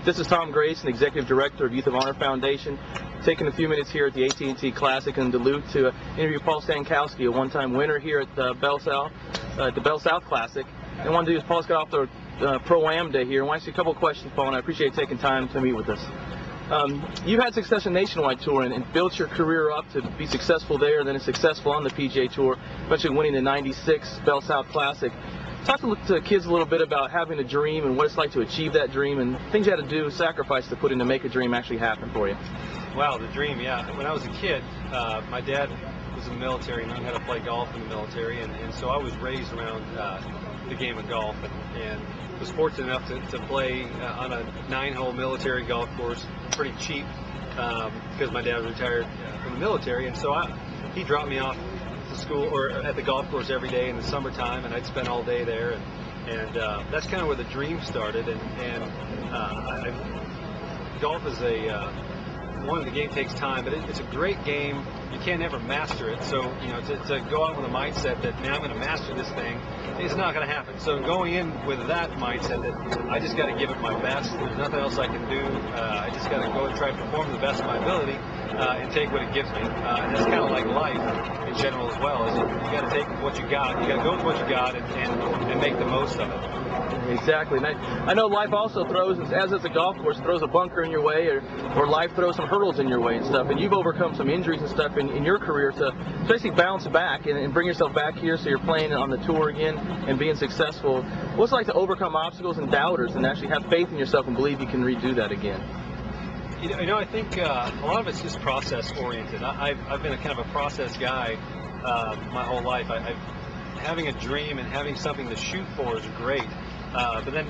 This is Tom Grayson, Executive Director of Youth of Honor Foundation, taking a few minutes here at the AT&T Classic in Duluth to interview Paul Stankowski, a one-time winner here at the Bell South Classic. And one dude, Paul's got off the Pro-Am Day here. I want to ask you a couple of questions, Paul, and I appreciate you taking time to meet with us. You've had success in Nationwide Tour and built your career up to be successful there, and then successful on the PGA Tour, eventually winning the '96 Bell South Classic. Talk to kids a little bit about having a dream and what it's like to achieve that dream and things you had to do, sacrifice to put in to make a dream actually happen for you. Wow, the dream, yeah. When I was a kid, my dad was in the military and learned how to play golf in the military, and so I was raised around the game of golf and was fortunate enough to play on a 9-hole military golf course, pretty cheap because my dad was retired from the military, and so he dropped me off to school or at the golf course every day in the summertime, and I'd spend all day there, and that's kind of where the dream started. Golf is the game takes time, but it's a great game. You can't ever master it, so to go out with a mindset that, man, I'm going to master this thing, it's not going to happen. So going in with that mindset that I just got to give it my best, there's nothing else I can do, I just got to go and try to perform to the best of my ability and take what it gives me. And that's kind of like life in general as well. Is you got to take what you got, you got to go with what you got and make the most of it. Exactly. And I know life also throws, as it's a golf course, throws a bunker in your way, or life throws some hurdles in your way and stuff, and you've overcome some injuries and stuff in your career to basically bounce back and bring yourself back here so you're playing on the tour again and being successful. What's it like to overcome obstacles and doubters and actually have faith in yourself and believe you can redo that again? I think a lot of it's just process oriented. I've been a kind of a process guy my whole life. Having a dream and having something to shoot for is great, but then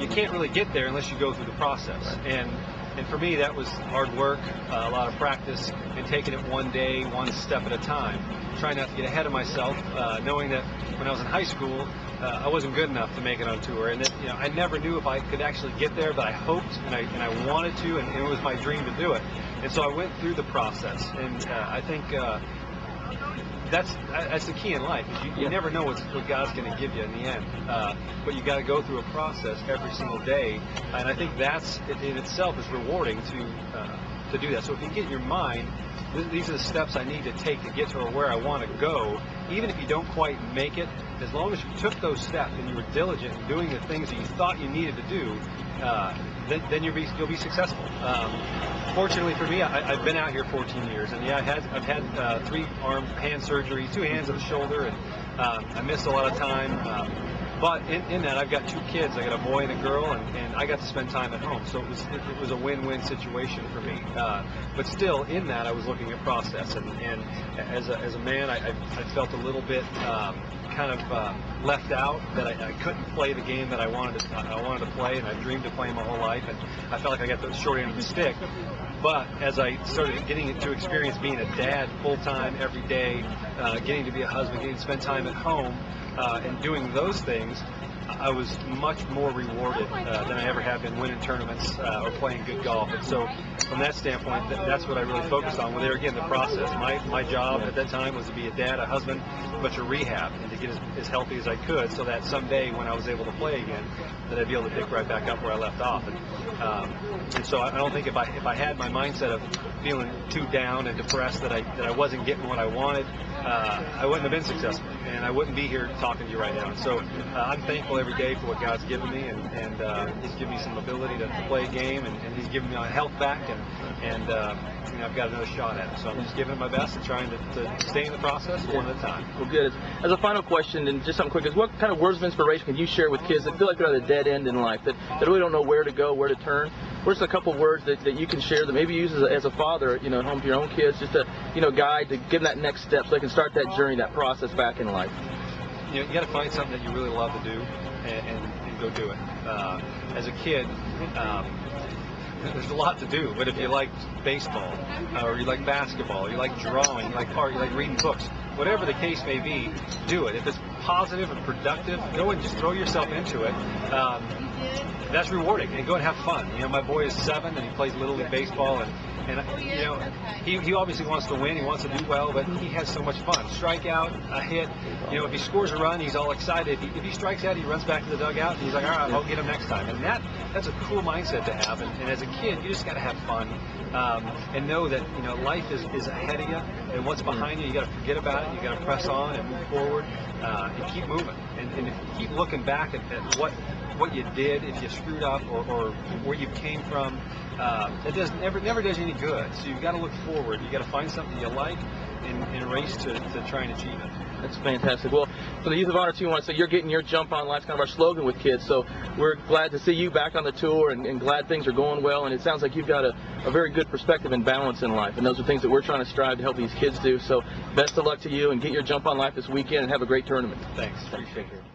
you can't really get there unless you go through the process. And for me, that was hard work, a lot of practice, and taking it one day, one step at a time. Trying not to get ahead of myself, knowing that when I was in high school, I wasn't good enough to make it on tour, and that I never knew if I could actually get there, but I hoped and I wanted to, and it was my dream to do it. And so I went through the process, and I think that's the key in life. You never know what God's going to give you in the end, but you got to go through a process every single day, and I think that's in itself is rewarding to do that. So if you get in your mind, these are the steps I need to take to get to where I want to go, even if you don't quite make it, as long as you took those steps and you were diligent in doing the things that you thought you needed to do, then you'll be successful. Fortunately for me, I've been out here 14 years, and yeah, I've had 3 hand surgeries, 2 hands and a shoulder, and I missed a lot of time. But in that, I've got 2 kids. I got a boy and a girl, and I got to spend time at home. So it was a win-win situation for me. But still, in that, I was looking at process, and as a man, I felt a little bit kind of left out, that I couldn't play the game that I wanted to play, and I dreamed of playing my whole life, and I felt like I got the short end of the stick. But as I started getting to experience being a dad full-time every day, getting to be a husband, getting to spend time at home, and doing those things, I was much more rewarded than I ever have been winning tournaments or playing good golf. And so from that standpoint, that's what I really focused on. Well, there again, the process. My job at that time was to be a dad, a husband, but to rehab and to get as healthy as I could, so that someday when I was able to play again, that I'd be able to pick right back up where I left off. And so I don't think if I had my mindset of feeling too down and depressed that I wasn't getting what I wanted, I wouldn't have been successful, and I wouldn't be here talking to you right now. And so I'm thankful every day for what God's given me, and He's given me some ability to play a game, and He's given me my health back, and I've got another shot at it. So I'm just giving it my best and trying to stay in the process one at a time. Well, good. As a final question, and just something quick, is what kind of words of inspiration can you share with kids that feel like they're at a dead end in life, that really don't know where to go, where to turn? Where's a couple words that you can share that maybe you use as a father, at home to your own kids, just to, guide to give them that next step so they can start that journey, that process back in life? You got to find something that you really love to do and go do it. As a kid, there's a lot to do, but if you like baseball, or you like basketball, or you like drawing, you like art, you like reading books, whatever the case may be, do it. If it's positive and productive, go and just throw yourself into it. That's rewarding, and go and have fun. You know, my boy is 7 and he plays Little League baseball, and you know, he obviously wants to win, he wants to do well, but he has so much fun. Strikeout, a hit, you know, if he scores a run, he's all excited. If he strikes out, he runs back to the dugout, and he's like, all right, I'll get him next time. And that's a cool mindset to have. And as a kid, you just got to have fun and know that, you know, life is ahead of you, and what's behind you, you got to forget about it. You got to press on and move forward and keep moving. And if you keep looking back at what you did, if you screwed up or where you came from, it never does you any good. So you've got to look forward. You got to find something you like and race to try and achieve it. That's fantastic. Well, for the Youth of Honor team, I want to say you're getting your jump on life, kind of our slogan with kids. So we're glad to see you back on the tour and glad things are going well. And it sounds like you've got a very good perspective and balance in life. And those are things that we're trying to strive to help these kids do. So best of luck to you, and get your jump on life this weekend and have a great tournament. Thanks. Appreciate it.